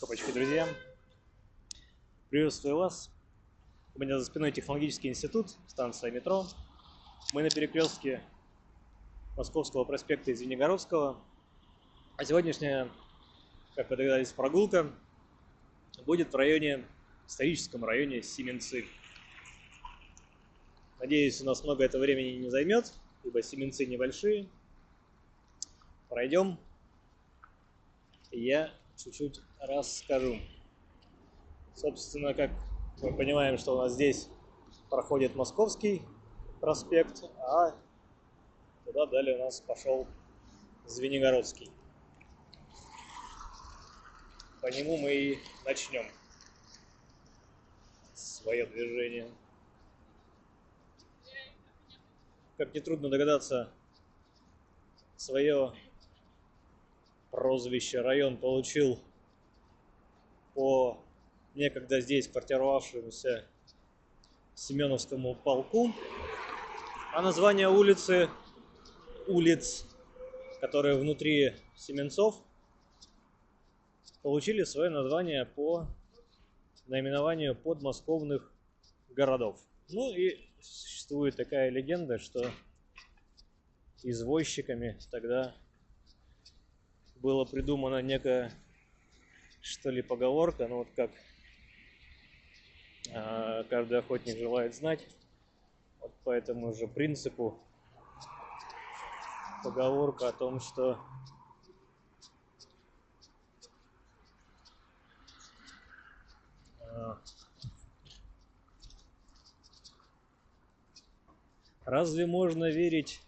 Опачки, друзья. Приветствую вас. У меня за спиной технологический институт, станция метро. Мы на перекрестке Московского проспекта и Звенигородского. А сегодняшняя, как вы догадались, прогулка будет в историческом районе Семенцы. Надеюсь, у нас много это времени не займет, ибо Семенцы небольшие. Пройдем, и я чуть-чуть расскажу. Собственно, как мы понимаем, что у нас здесь проходит Московский проспект, а туда далее у нас пошел Звенигородский. По нему мы и начнем свое движение. Как нетрудно догадаться, свое прозвище район получил по некогда здесь квартировавшемуся Семеновскому полку, а название улиц, которые внутри Семенцов, получили свое название по наименованию подмосковных городов. Ну и существует такая легенда, что извозчиками тогда было придумано некая, что ли, поговорка, ну вот как каждый охотник желает знать, вот по этому же принципу поговорка о том, что разве можно верить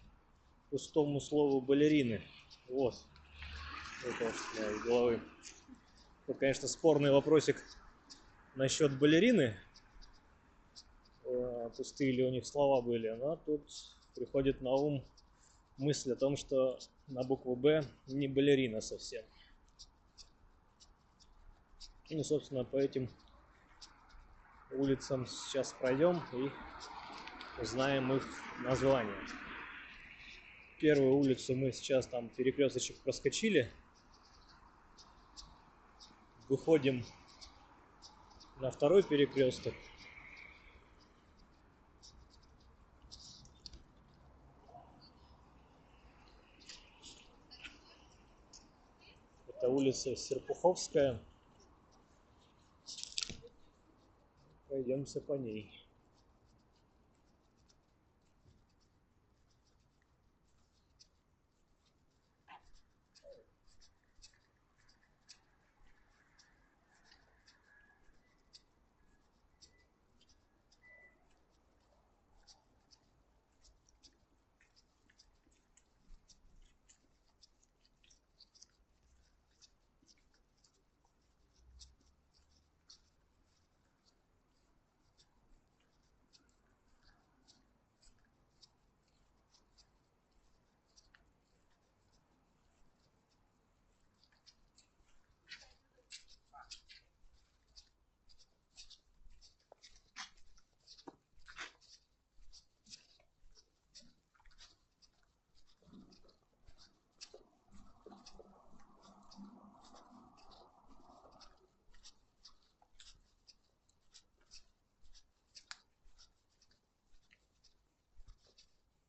пустому слову балерины? Вот, это из головы. Это, конечно, спорный вопросик насчет балерины. Пустые ли у них слова были, но тут приходит на ум мысль о том, что на букву «Б» не балерина совсем. Ну, собственно, по этим улицам сейчас пройдем и узнаем их название. Первую улицу мы сейчас там перекресточек проскочили. Выходим на второй перекресток. Это улица Серпуховская. Пройдемся по ней.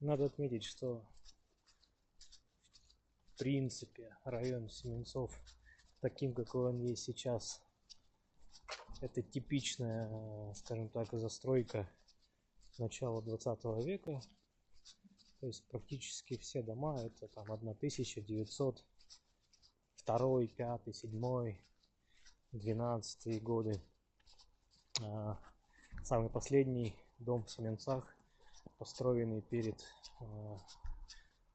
Надо отметить, что в принципе район Семенцов, таким какой он есть сейчас, это типичная, скажем так, застройка начала 20 века. То есть практически все дома это там 1902, 5, 7, 12 годы. Самый последний дом в Семенцах, построенный перед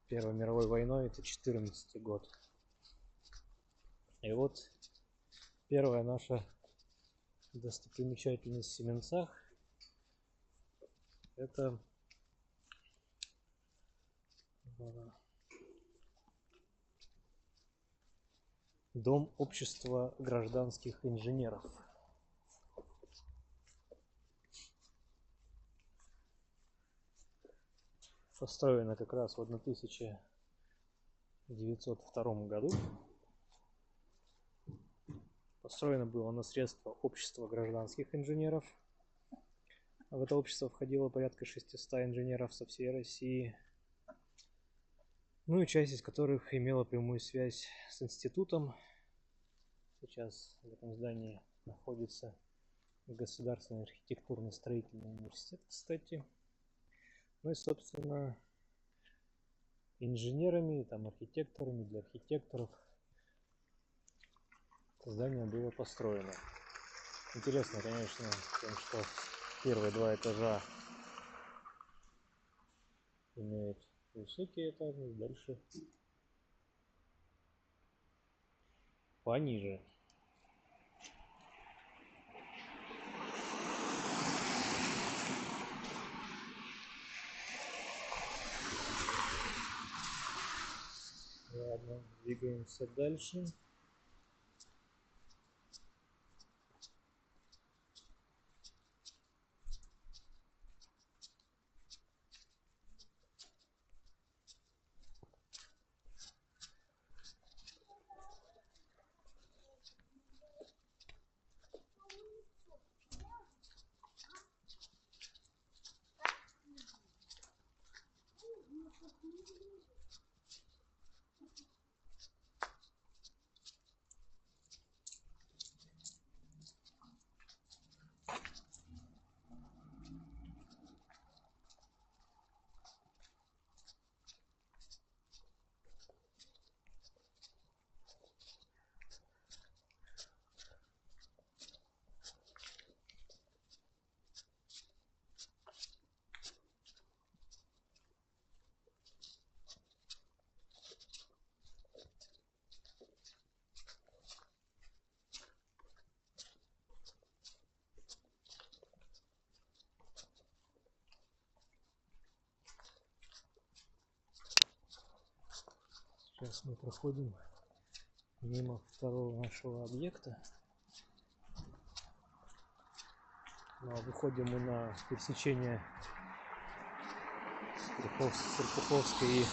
Первой мировой войной, это 14 год. И вот первая наша достопримечательность в Семенцах — это дом общества гражданских инженеров. Построено как раз в 1902 году. Построено было на средства общества гражданских инженеров. В это общество входило порядка 600 инженеров со всей России. Ну и часть из которых имела прямую связь с институтом. Сейчас в этом здании находится Государственный архитектурно-строительный университет, кстати. Ну и, собственно, инженерами, там, архитекторами, для архитекторов здание было построено. Интересно, конечно, тем, что первые два этажа имеют высокие этажи, дальше пониже. Ладно, двигаемся дальше. Сейчас мы проходим мимо второго нашего объекта. Но выходим мы на пересечение Серпуховской и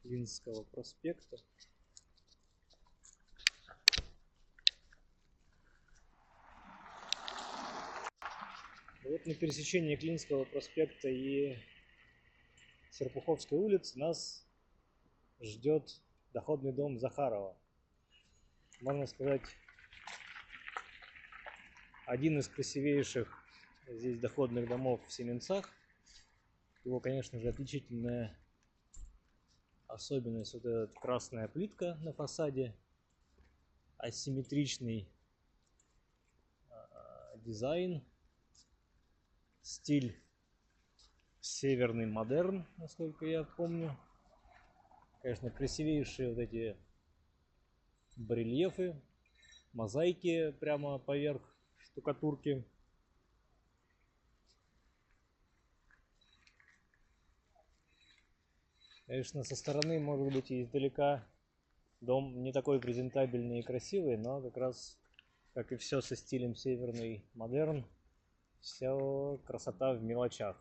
Клинского проспекта. Вот на пересечении Клинского проспекта и Серпуховской улицы нас ждет доходный дом Захарова. Можно сказать, один из красивейших здесь доходных домов в Семенцах. Его, конечно же, отличительная особенность вот эта красная плитка на фасаде, асимметричный дизайн, стиль северный модерн, насколько я помню. Конечно, красивейшие вот эти барельефы, мозаики прямо поверх штукатурки. Конечно, со стороны, может быть, и издалека дом не такой презентабельный и красивый, но как раз, как и все со стилем северный модерн, вся красота в мелочах,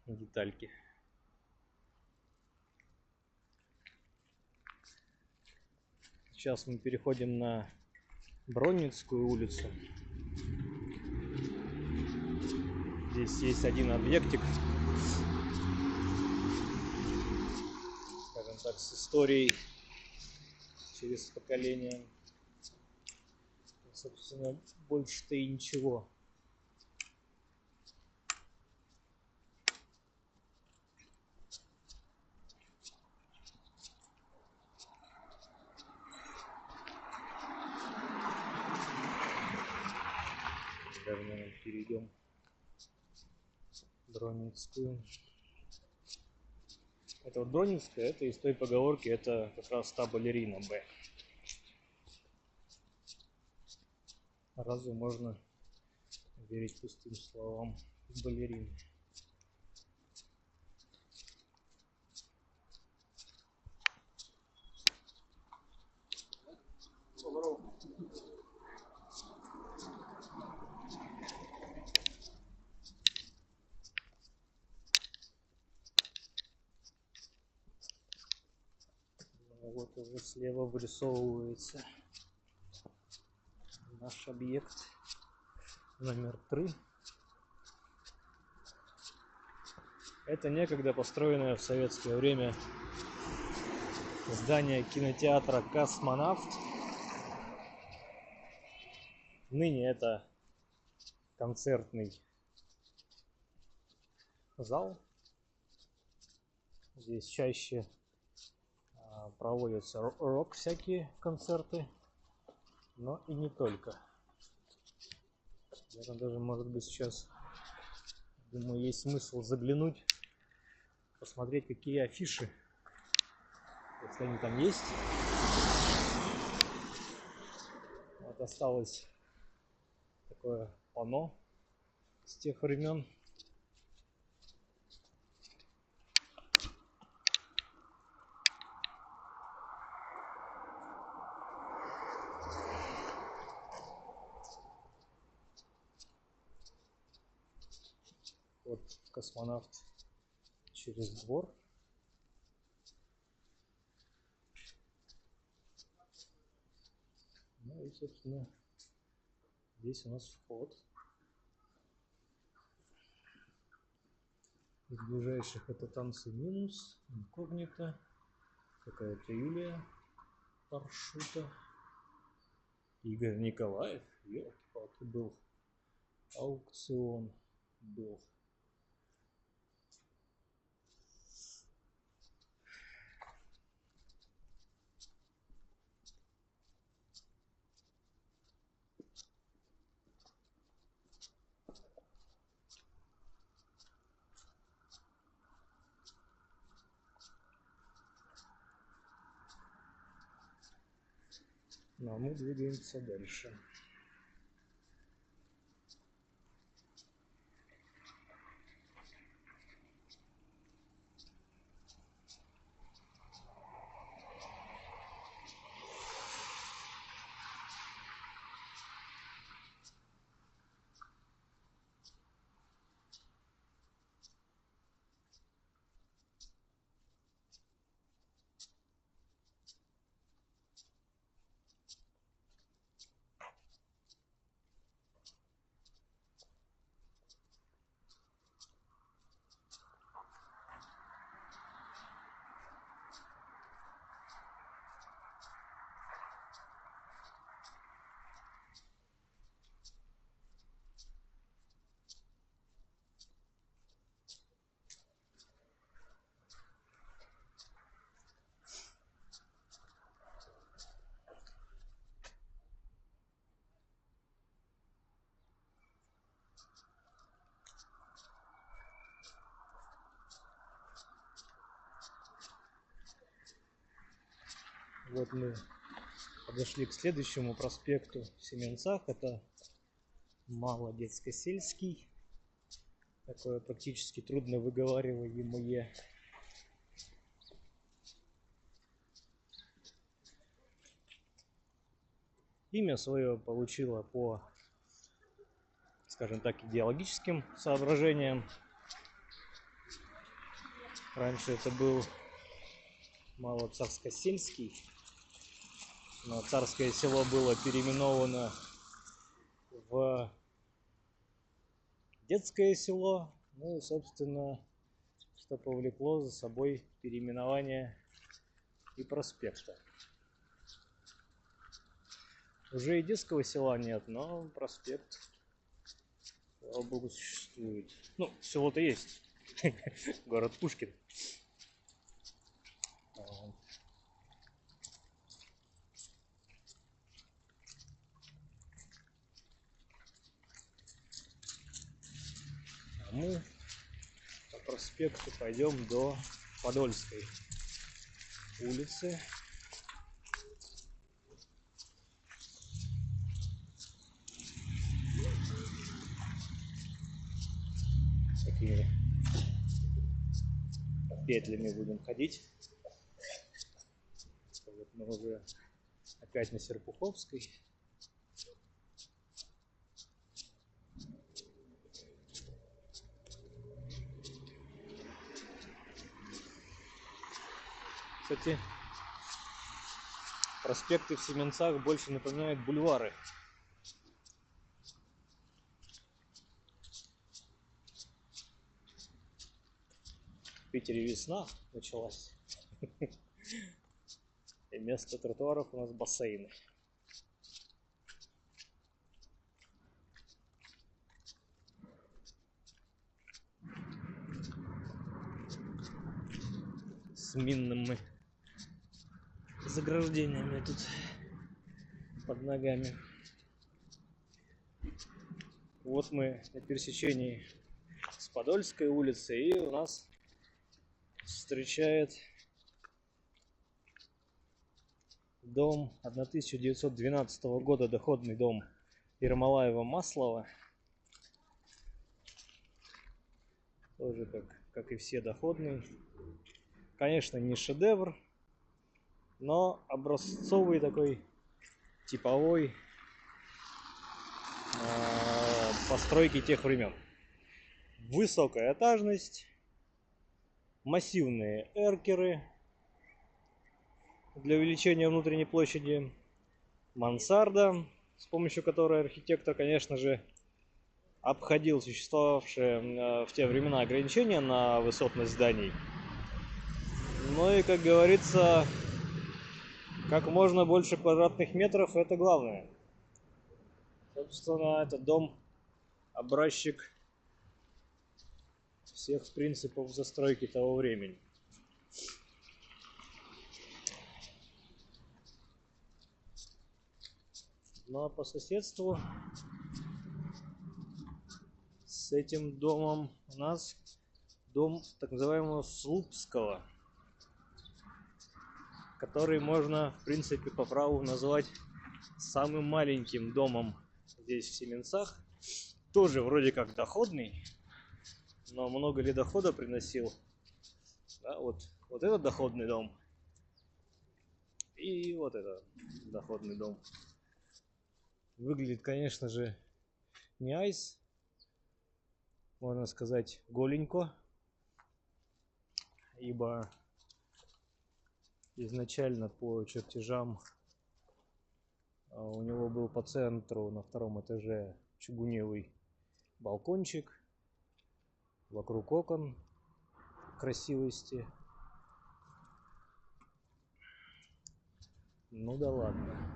детальки. Сейчас мы переходим на Бронницкую улицу. Здесь есть один объектик, скажем так, с историей через поколение. Собственно, больше-то и ничего. Даже, наверное, перейдем Бронницкую. Это вот Бронницкая, это из той поговорки, это как раз та балерина Б. Разве можно верить пустым словам балерины? Вот уже слева вырисовывается наш объект номер 3. Это некогда построенное в советское время здание кинотеатра «Космонавт». Ныне это концертный зал. Здесь чаще проводятся рок всякие концерты, но и не только. Наверное, даже, может быть, сейчас, думаю, есть смысл заглянуть, посмотреть, какие афиши, если они там есть. Вот осталось такое панно с тех времен. Вот «Космонавт» через двор. Ну и, собственно, здесь у нас вход. Из ближайших это «Танцы минус», «Инкогнито», какая-то Юлия Паршута, Игорь Николаев, елки-палки, был аукцион, был. Ну, а мы двигаемся дальше. Вот мы подошли к следующему проспекту в Семенцах. Это Малодетско-Сельский. Такое практически трудно выговариваемое. Имя свое получило по, скажем так, идеологическим соображениям. Раньше это был Малоцарско-Сельский, но царское село было переименовано в Детское село. Ну и, собственно, что повлекло за собой переименование и проспекта. Уже и детского села нет, но проспект, слава богу, существует. Ну, село-то есть. Город Пушкин. А мы по проспекту пойдем до Подольской улицы. Такими петлями будем ходить. Вот мы уже опять на Серпуховской. Кстати, Проспекты в Семенцах больше напоминают бульвары. В Питере весна началась. И вместо тротуаров у нас бассейны. С минными заграждениями тут под ногами. Вот мы на пересечении с Подольской улицы, и у нас встречает дом 1912 года, доходный дом Ермолаева-Маслова. Тоже как и все доходный. Конечно, не шедевр, но образцовый такой, типовой постройки тех времен. Высокая этажность, массивные эркеры для увеличения внутренней площади, мансарда, с помощью которой архитектор, конечно же, обходил существовавшие в те времена ограничения на высотность зданий. Ну и, как говорится, как можно больше квадратных метров — это главное. Собственно, этот дом — образчик всех принципов застройки того времени. Ну а по соседству с этим домом у нас дом так называемого Слупского, который можно, в принципе, по праву назвать самым маленьким домом здесь, в Семенцах. Тоже вроде как доходный, но много ли дохода приносил? Да, вот этот доходный дом и вот этот доходный дом. Выглядит, конечно же, не айс, можно сказать, голенько, ибо изначально по чертежам у него был по центру на втором этаже чугуневый балкончик, вокруг окон красивости. Ну да ладно.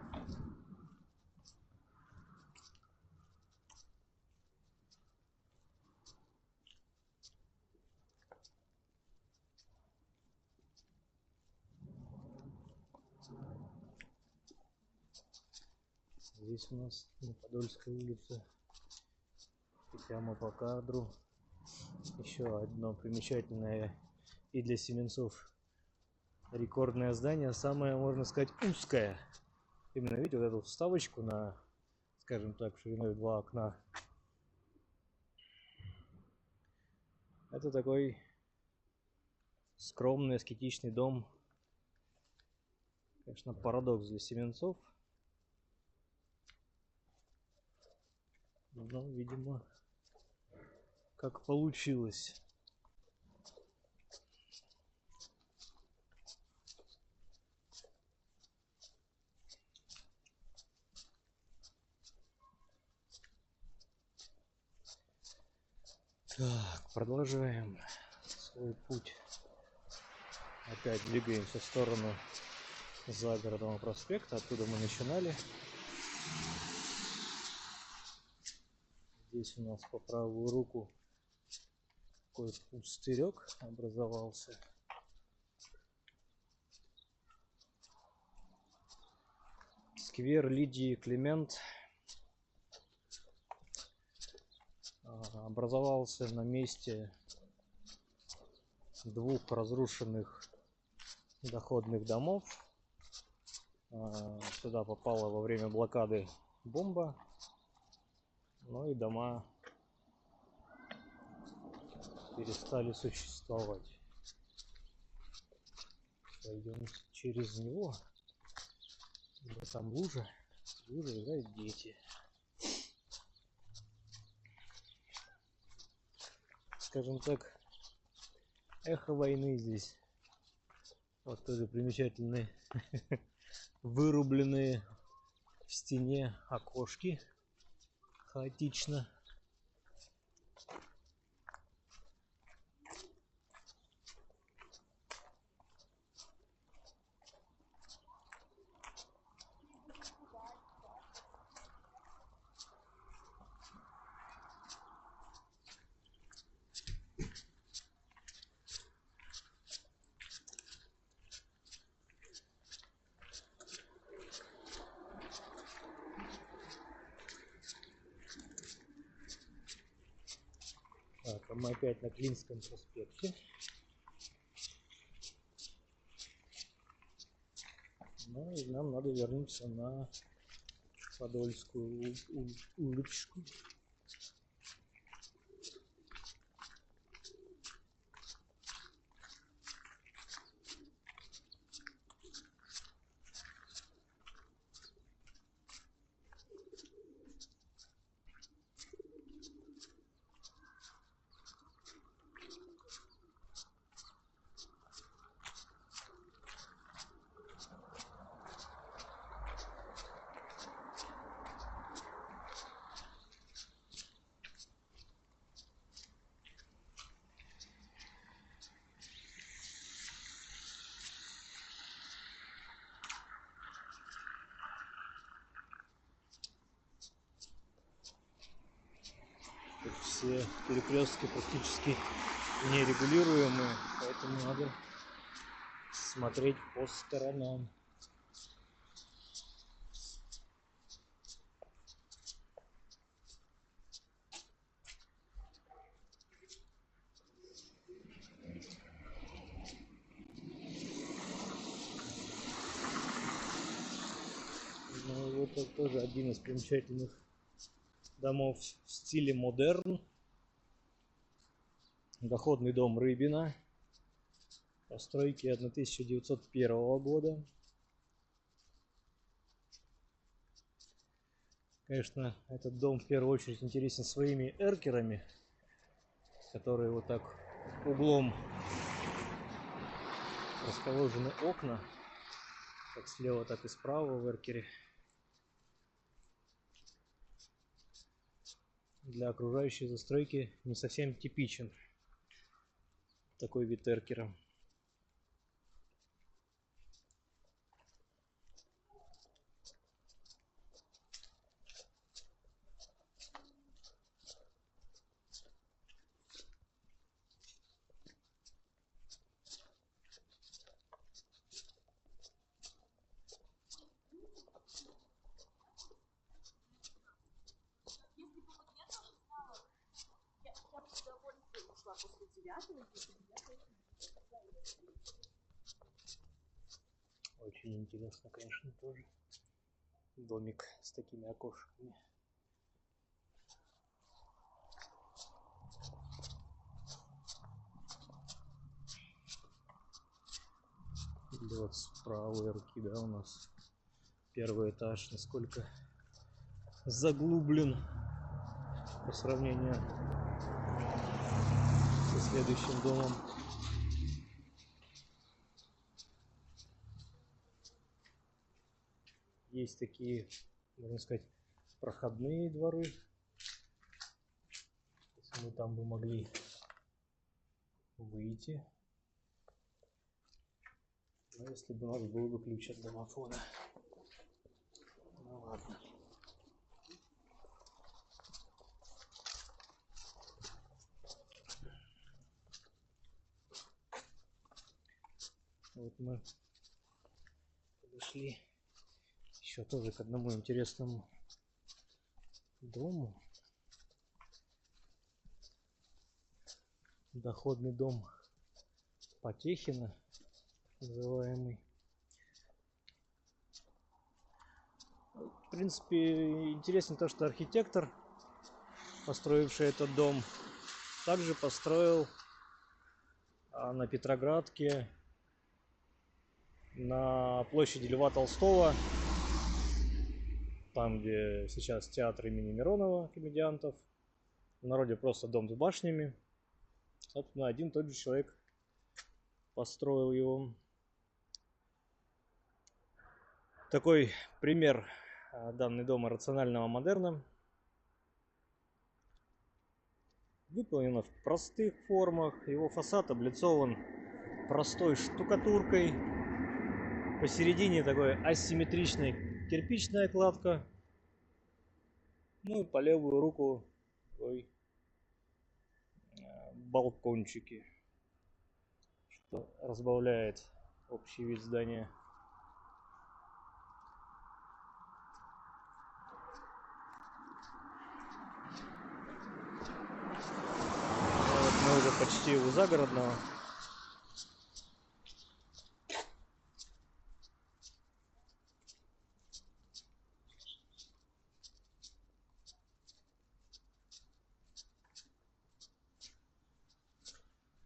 Здесь у нас на Подольской улице, и прямо по кадру, еще одно примечательное и для Семенцов рекордное здание, самое, можно сказать, узкое. Именно, видите, вот эту вставочку на, скажем так, шириной 2 окна. Это такой скромный, аскетичный дом. Конечно, парадокс для Семенцов. Но, видимо, как получилось. Так, продолжаем свой путь. Опять двигаемся в сторону Загородного проспекта. Оттуда мы начинали. Здесь у нас по правую руку такой пустырек образовался. Сквер Лидии Климент образовался на месте двух разрушенных доходных домов. Сюда попала во время блокады бомба, ну и дома перестали существовать. Пойдем через него. Там лужа, играют дети. Скажем так, эхо войны здесь. Вот тоже примечательный вырубленные в стене окошки хаотично. Так, а мы опять на Клинском проспекте. Ну и нам надо вернуться на Подольскую улочку. Все перекрестки практически нерегулируемые, поэтому надо смотреть по сторонам. Ну, вот это тоже один из примечательных домов в стиле модерн. Доходный дом Рыбина. Постройки 1901 года. Конечно, этот дом в первую очередь интересен своими эркерами, которые вот так углом расположены окна, как слева, так и справа в эркере. Для окружающей застройки не совсем типичен такой вид эркера. Очень интересно, конечно, тоже домик с такими окошками. Или вот с правой руки, да, у нас первый этаж, насколько заглублен по сравнению со следующим домом. Есть такие, можно сказать, проходные дворы. Мы там бы могли выйти. Но если бы у нас был бы ключ от домофона. Ну ладно. Вот мы подошли еще тоже к одному интересному дому. Доходный дом Потехина, называемый. В принципе, интересно то, что архитектор, построивший этот дом, также построил на Петроградке, на площади Льва Толстого, там, где сейчас театр имени Миронова, комедиантов, в народе просто дом с башнями. Собственно, один тот же человек построил его. Такой пример данный дома рационального модерна. Выполнено в простых формах. Его фасад облицован простой штукатуркой. Посередине такой асимметричная кирпичная кладка. Ну и по левую руку такой балкончики, что разбавляет общий вид здания. Вот мы уже почти у загородного.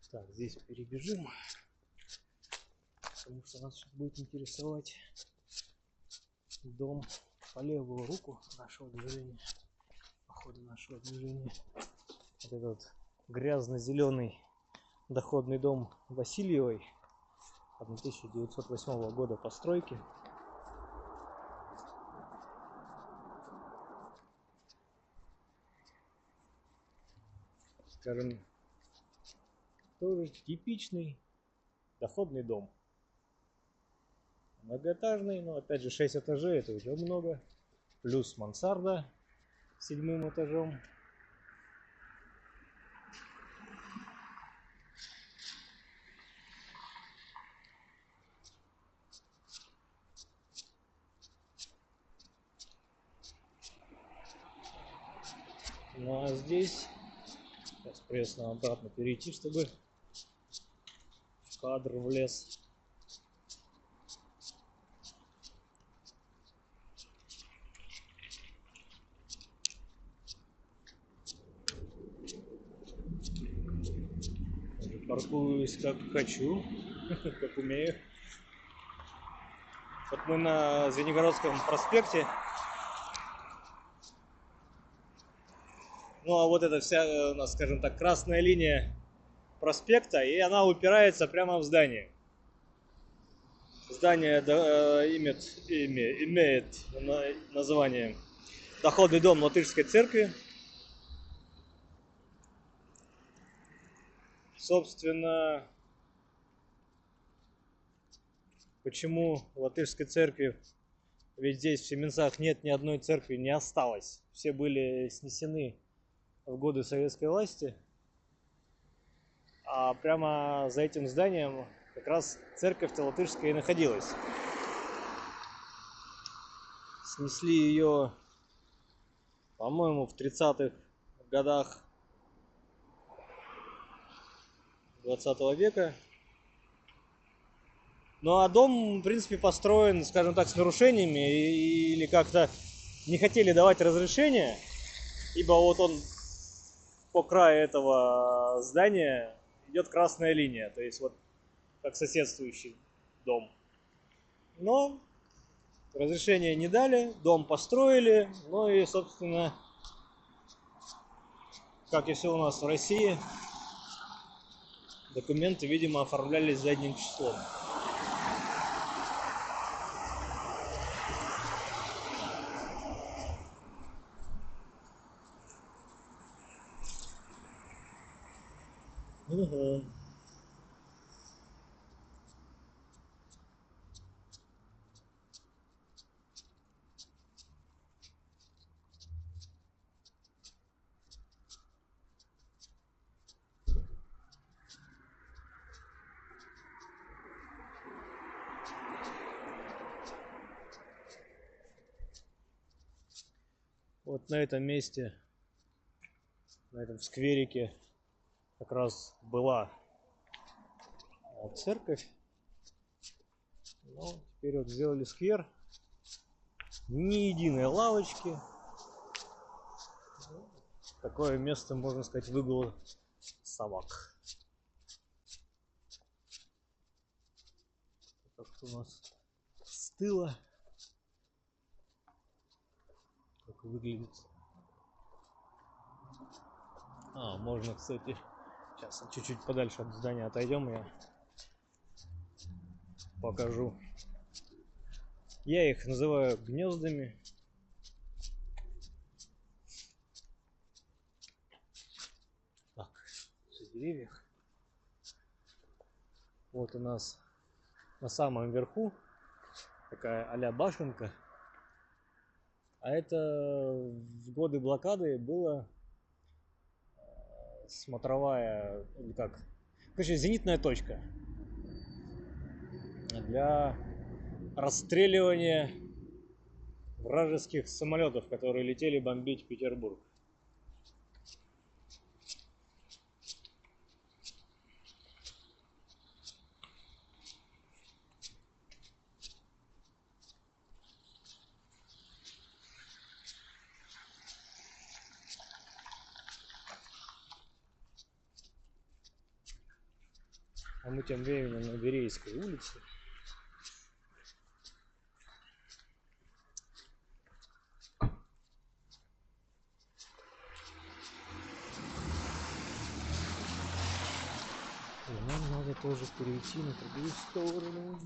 Так, здесь перебежим, потому что нас сейчас будет интересовать дом по левую руку нашего движения, по ходу нашего движения. Вот этот грязно-зеленый доходный дом Васильевой 1908 года постройки. Скажем, тоже типичный доходный дом. Многоэтажный, но опять же 6 этажей, это уже много. Плюс мансарда с 7-м этажом. Ну а здесь сейчас придется обратно перейти, чтобы в кадр влез. Паркуюсь как хочу, как умею. Вот мы на Звенигородском проспекте. Ну а вот эта вся у нас, скажем так, красная линия проспекта, и она упирается прямо в здание. Здание имеет название Доходный дом Латышской церкви. Собственно, почему Латышской церкви? Ведь здесь в Семенцах нет ни одной церкви, не осталось. Все были снесены в годы советской власти. А прямо за этим зданием как раз церковь-то латышская и находилась. Снесли ее, по-моему, в 30-х годах 20 века. Ну а дом, в принципе, построен, скажем так, с нарушениями или как-то не хотели давать разрешения, ибо вот он по краю этого здания идет красная линия, то есть вот как соседствующий дом. Но разрешения не дали, дом построили, ну и, собственно, как и все у нас в России, документы, видимо, оформлялись задним числом. Угу. Вот на этом месте, на этом скверике как раз была церковь. Но теперь вот сделали сквер. Ни единой лавочки. Такое место, можно сказать, выгула собак. Так что у нас с тыла как выглядит. Можно, кстати, сейчас чуть-чуть подальше от здания отойдем, я покажу Я их называю гнездами. Так, в деревьях. Вот у нас на самом верху такая а-ля башенка. А это в годы блокады была смотровая, или как? Короче, зенитная точка для расстреливания вражеских самолетов, которые летели бомбить Петербург. А мы тем временем на Верейской улице. И нам надо тоже перейти на другую сторону.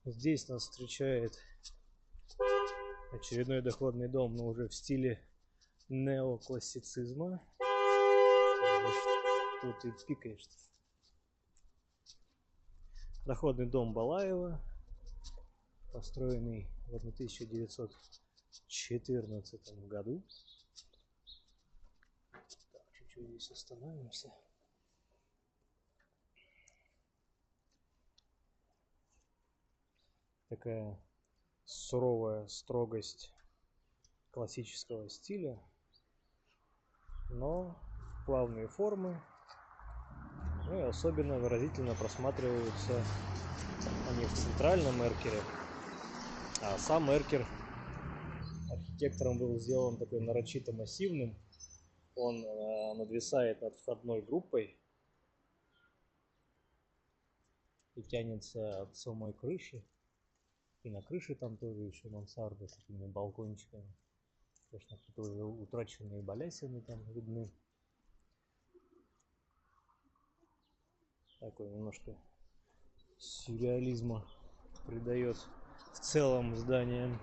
Здесь нас встречает очередной доходный дом, но уже в стиле неоклассицизма. Что ты пикаешь? Доходный дом Балаева, построенный в 1914 году. Так, чуть-чуть здесь остановимся. Такая суровая строгость классического стиля, но плавные формы, ну и особенно выразительно просматриваются они в центральном эркере, а сам эркер архитектором был сделан такой нарочито массивным. Он надвисает над входной группой и тянется от самой крыши. И на крыше там тоже еще мансарда с такими балкончиками. Конечно, тут уже утраченные балясины там видны. Такой немножко сюрреализма придает в целом зданиям.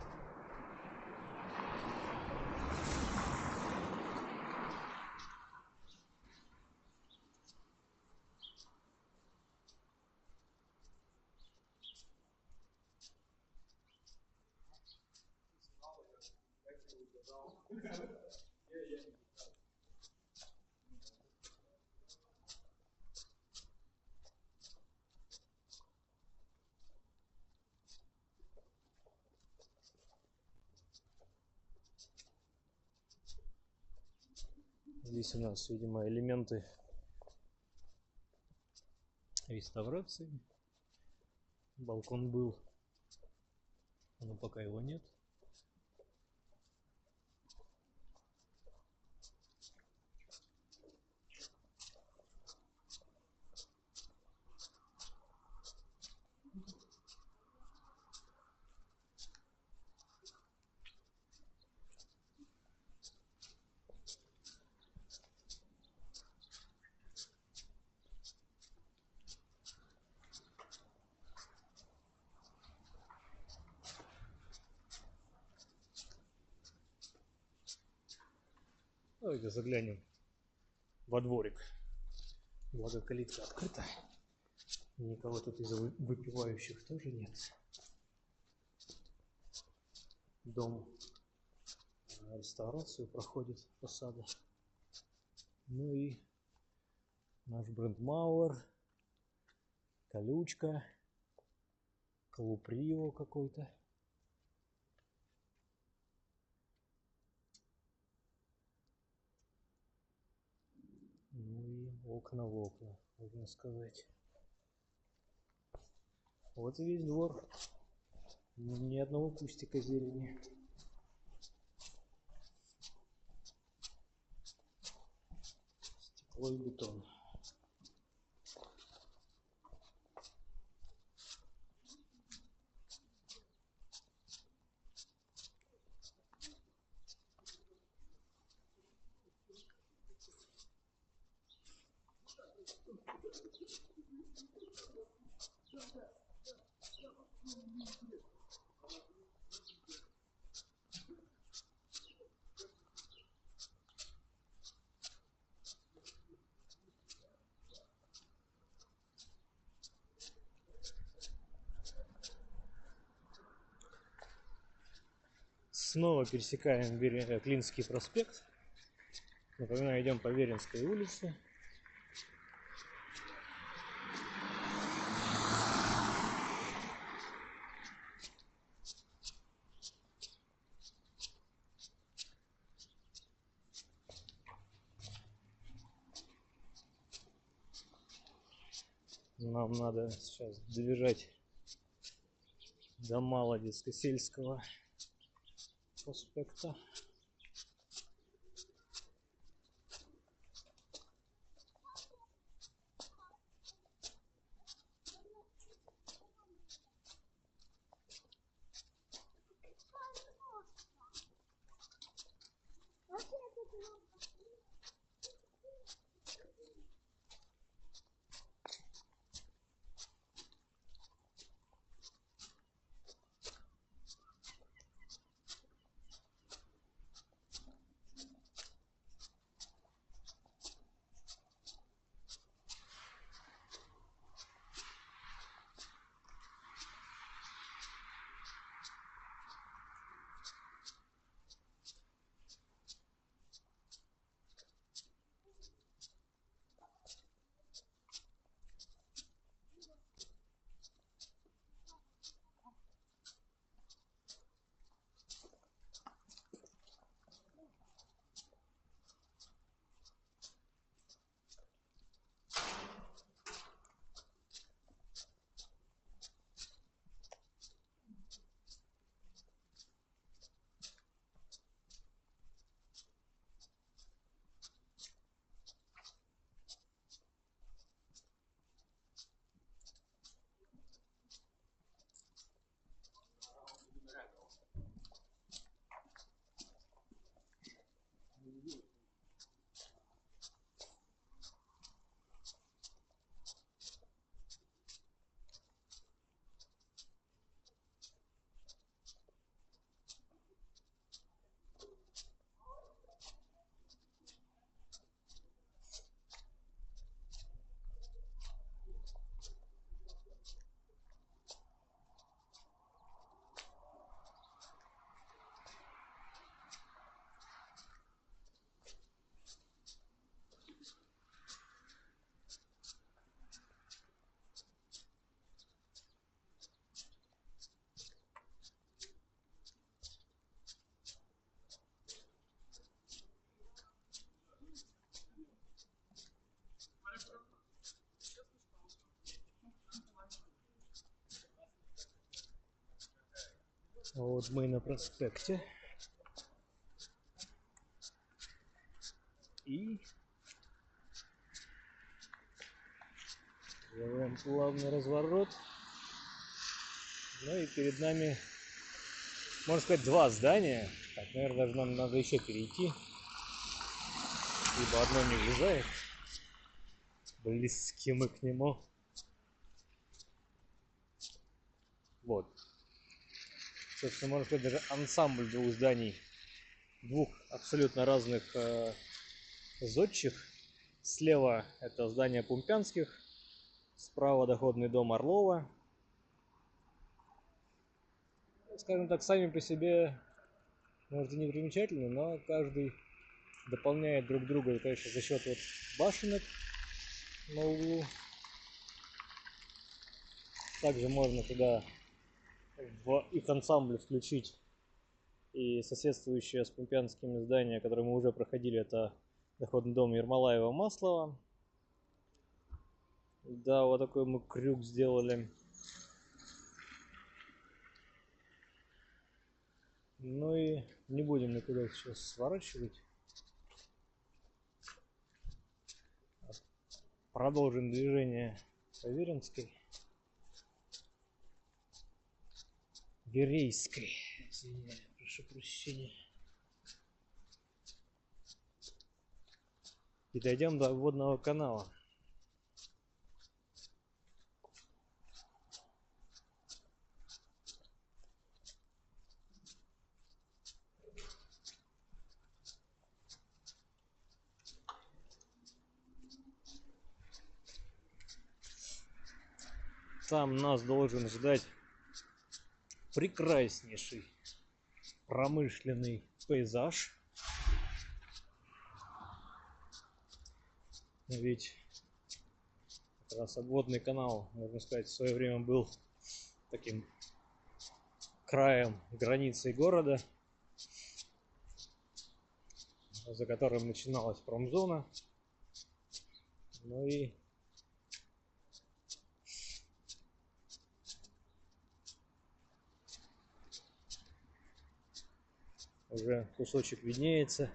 Здесь у нас, видимо, элементы реставрации. Балкон был, но пока его нет. Давайте заглянем во дворик. Благо калитка открыта. Никого тут из выпивающих тоже нет. Дом реставрацию проходит, фасада. Ну и наш бренд Мауэр, колючка, клуб Рио какой-то. окна в окна, можно сказать. Вот и весь двор. Ни одного кустика зелени. Стекло и бетон. Снова пересекаем Клинский проспект. Напоминаю, идем по Веренской улице. Нам надо сейчас добежать до Молодецко-сельского проспекта. Вот мы на проспекте. И делаем плавный разворот. Ну и перед нами, можно сказать, два здания. Так, наверное, даже нам надо еще перейти. Ибо одно не влезает. Близки мы к нему. Вот. Собственно, можно сказать, даже ансамбль двух зданий. Двух абсолютно разных зодчих. Слева это здание Пумпянских. Справа доходный дом Орлова. Скажем так, сами по себе, может, и не примечательны, но каждый дополняет друг друга, конечно, за счет вот башенок на углу. Также можно туда в их ансамбль включить и соседствующее с Пумпянскими здания, которые мы уже проходили, это доходный дом Ермолаева-Маслова. Да, вот такой мы крюк сделали. Ну и не будем никуда сейчас сворачивать. Продолжим движение по Веренской. Верейской. Извиняюсь, прошу прощения. И дойдем до водного канала. Там нас должен ждать прекраснейший промышленный пейзаж. Ведь как раз обводный канал, можно сказать, в свое время был таким краем, границей города, за которым начиналась промзона. Ну и уже кусочек виднеется.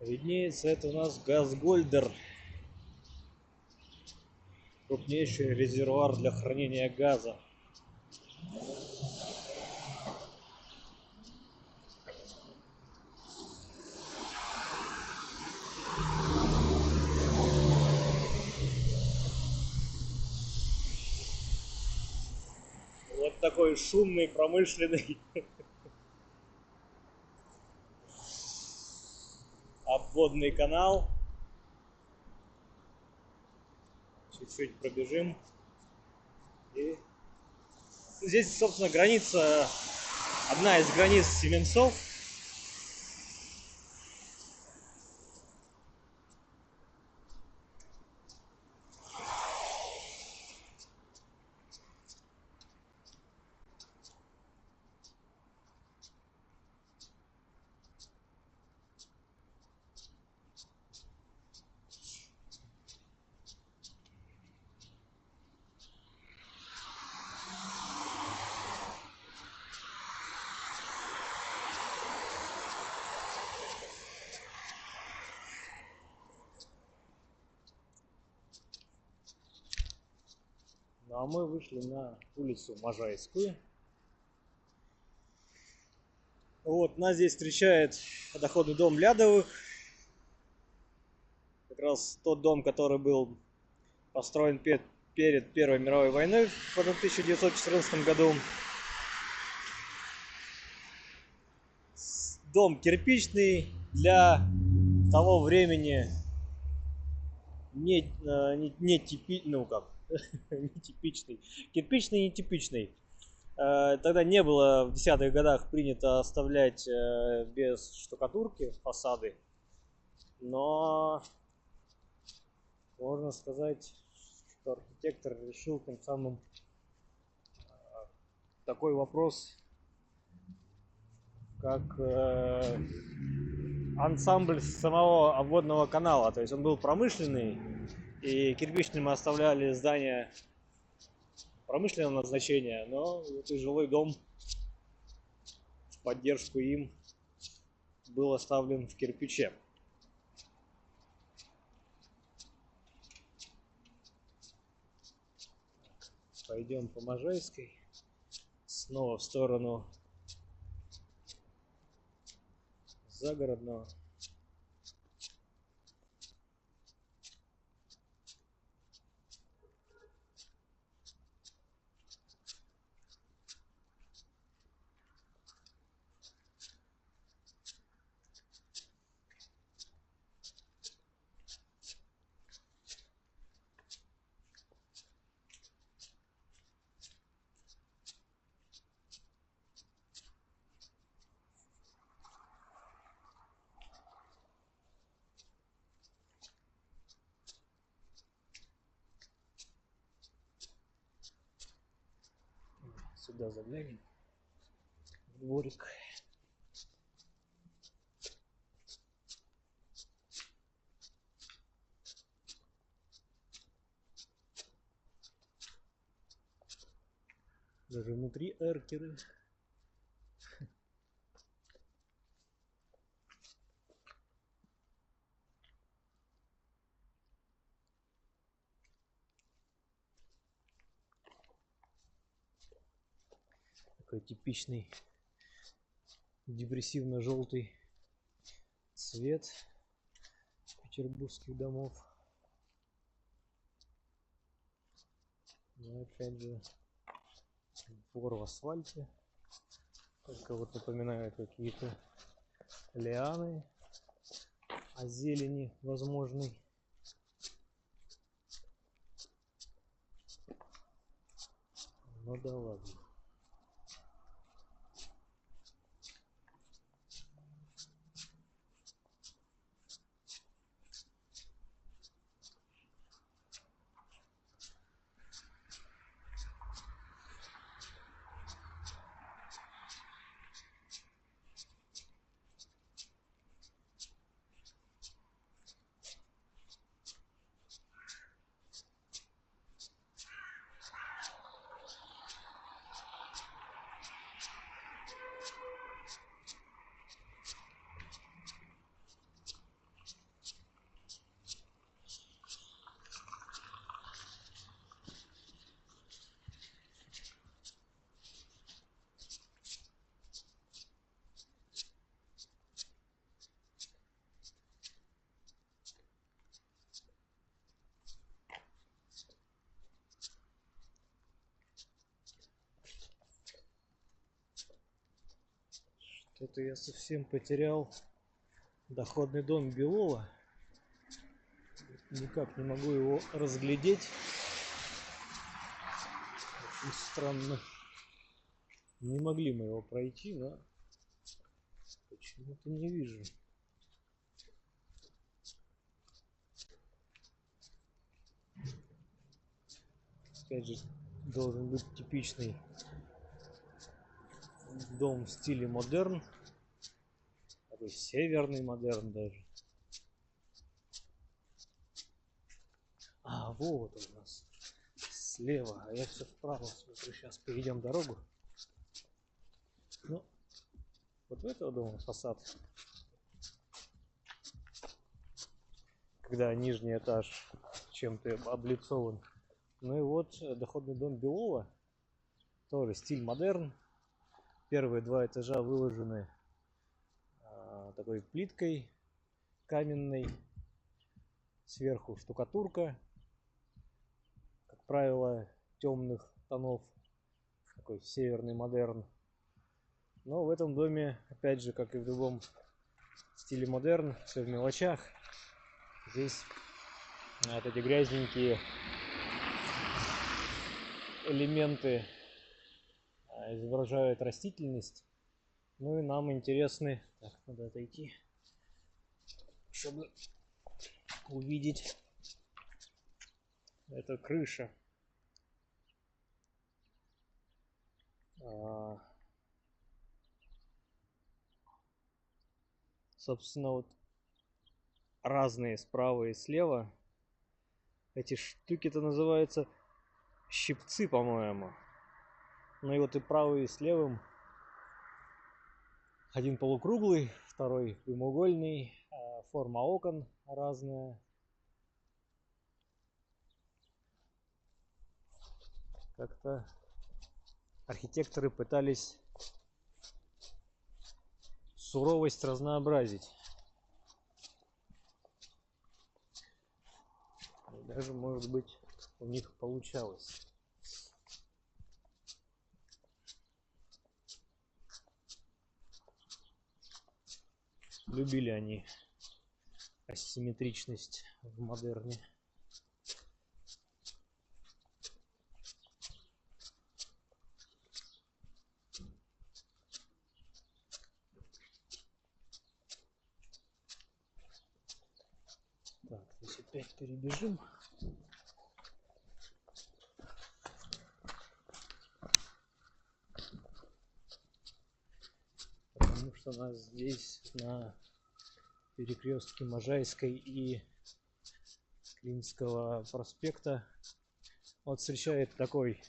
Виднеется это у нас Газгольдер. Крупнейший резервуар для хранения газа. Вот такой шумный, промышленный обводный канал. Чуть-чуть пробежим. И здесь, собственно, граница, одна из границ Семенцов. Ну а мы вышли на улицу Можайскую. Вот, нас здесь встречает доходный дом Лядовых. Как раз тот дом, который был построен перед Первой мировой войной в 1914 году. Дом кирпичный, для того времени не типичный, ну как, не типичный, кирпичный, нетипичный. Тогда не было в десятых годах принято оставлять без штукатурки фасады, но можно сказать, что архитектор решил тем самым такой вопрос, как ансамбль самого обводного канала. То есть он был промышленный, и кирпичным мы оставляли здания промышленного назначения, но вот и жилой дом в поддержку им был оставлен в кирпиче. Пойдем по Можайской снова в сторону Загородного. Сюда заглянем. В дворик. Даже внутри эркеры. Такой типичный депрессивно-желтый цвет петербургских домов. Но опять же двор в асфальте. Только вот напоминают какие-то лианы о зелени возможной. Ну да ладно. Что-то я совсем потерял доходный дом Белова. Никак не могу его разглядеть. Очень странно. Не могли мы его пройти, но почему-то не вижу. Опять же, должен быть типичный дом в стиле модерн. Такой северный модерн даже. А, вот он у нас слева, а я все вправо смотрю. Сейчас перейдем дорогу. Ну, вот в этого дома фасад. Когда нижний этаж чем-то облицован. Ну и вот доходный дом Белова. Тоже стиль модерн. Первые два этажа выложены такой плиткой каменной. Сверху штукатурка. Как правило, темных тонов. Такой северный модерн. Но в этом доме, опять же, как и в другом стиле модерн, все в мелочах. Здесь вот эти грязненькие элементы изображают растительность. Ну и нам интересны. Так, надо отойти, чтобы увидеть. Это крыша. Собственно, вот разные справа и слева. Эти штуки-то называются щипцы, по-моему. Ну и вот и правый, и с левым. Один полукруглый, второй прямоугольный. Форма окон разная. Как-то архитекторы пытались суровость разнообразить. И даже, может быть, у них получалось. Любили они асимметричность в модерне. Так, здесь опять перебежим. у нас здесь на перекрестке Можайской и Клинского проспекта. Вот встречает такой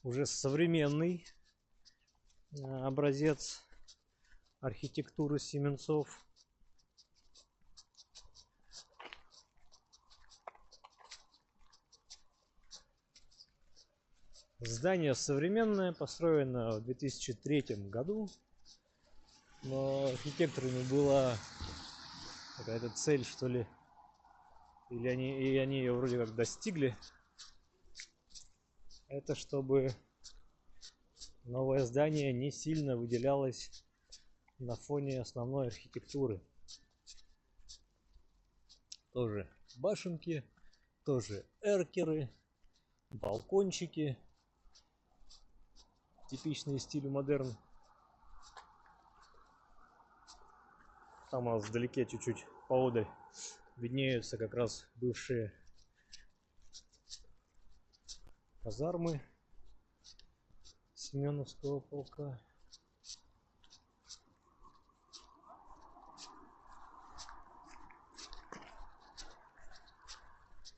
уже современный образец архитектуры Семенцов. Здание современное, построено в 2003 году, но архитекторами была какая-то цель, что ли, или они ее вроде как достигли. Это чтобы новое здание не сильно выделялось на фоне основной архитектуры. Тоже башенки, тоже эркеры, балкончики. Типичный стиль модерн. Там у нас вдалеке чуть-чуть поодаль виднеются как раз бывшие казармы Семеновского полка.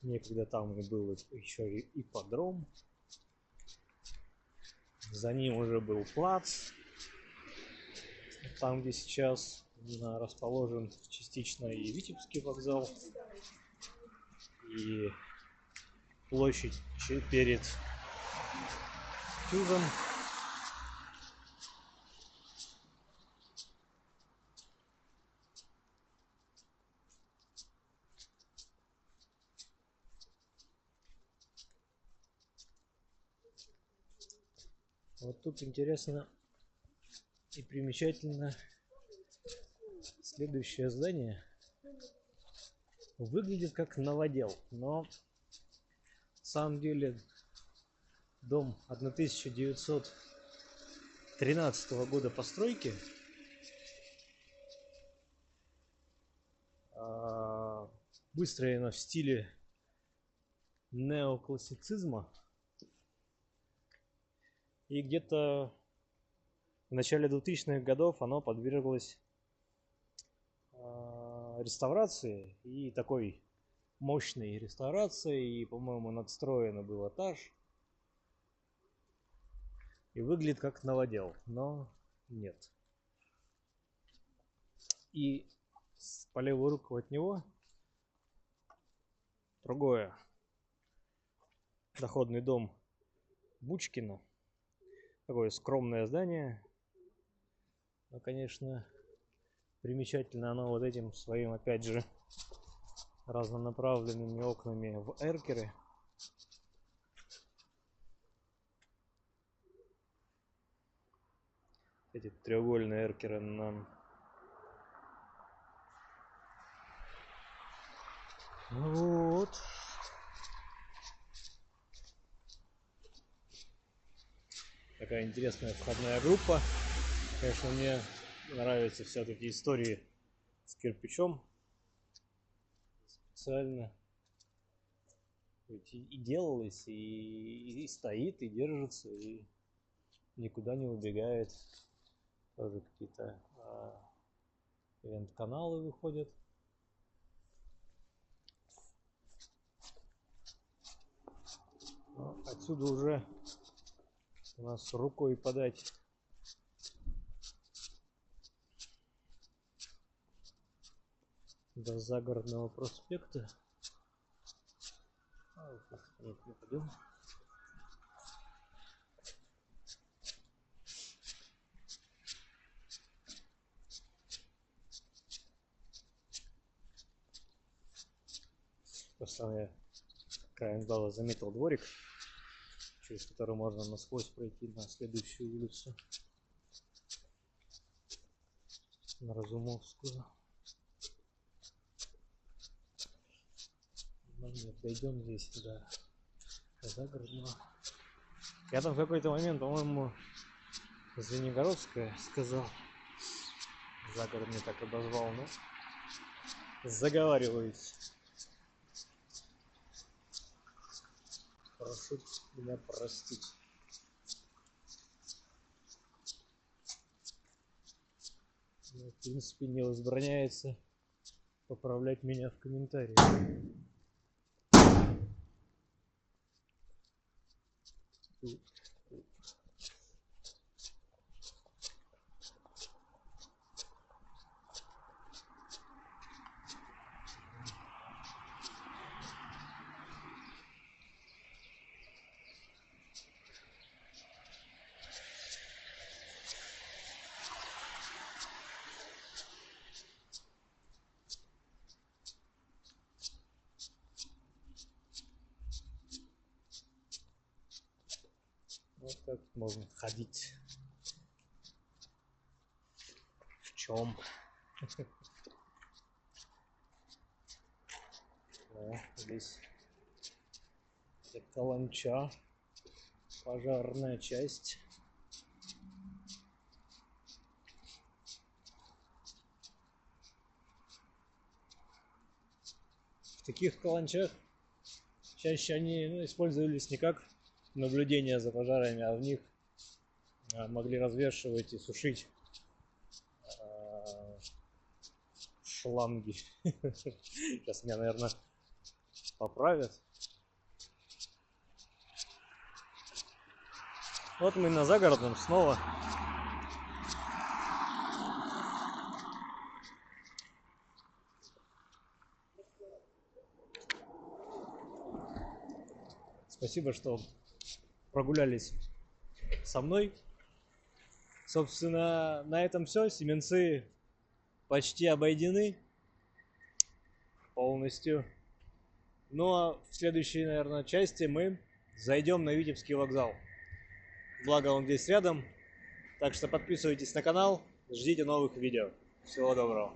Некогда там был еще и ипподром. За ним уже был плац, там где сейчас расположен частично и Витебский вокзал, и площадь перед Тюзом. Вот тут интересно и примечательно следующее здание. Выглядит как новодел, но на самом деле дом 1913 года постройки. Выстроено в стиле неоклассицизма. И где-то в начале 2000-х годов оно подверглось реставрации, и такой мощной реставрации, и, по-моему, надстроено был этаж. И выглядит как новодел, но нет. И по левую руку от него другое. Доходный дом Бучкина. Такое скромное здание. Но, конечно, примечательно оно вот этим своим, опять же, разнонаправленными окнами в эркеры. Эти треугольные эркеры нам вот. Такая интересная входная группа. Конечно, мне нравятся все-таки истории с кирпичом. Специально и делалось, и стоит, и держится, и никуда не убегает. Тоже какие-то ивент-каналы выходят. Но отсюда уже у нас рукой подать до Загородного проспекта. Нет, не пойдем. Просто я краем глаза заметил дворик, через который можно насквозь пройти на следующую улицу, на Разумовскую. Но нет, дойдем здесь до Загородного. Я там в какой-то момент, по-моему, Звенигородская сказал. Загородный так обозвал, но заговариваюсь. Прошу меня простить. Но, в принципе, не возбраняется поправлять меня в комментариях. Вот так можно ходить. В чем? Здесь каланча, пожарная часть. В таких каланчах чаще они использовались не как наблюдение за пожарами, а в них могли развешивать и сушить шланги. Сейчас меня, наверное, поправят. Вот мы на Загородном снова. Спасибо, что прогулялись со мной. Собственно, на этом все. Семенцы почти обойдены полностью. Ну а в следующей, наверное, части мы зайдем на Витебский вокзал. Благо он здесь рядом. Так что подписывайтесь на канал, ждите новых видео. Всего доброго.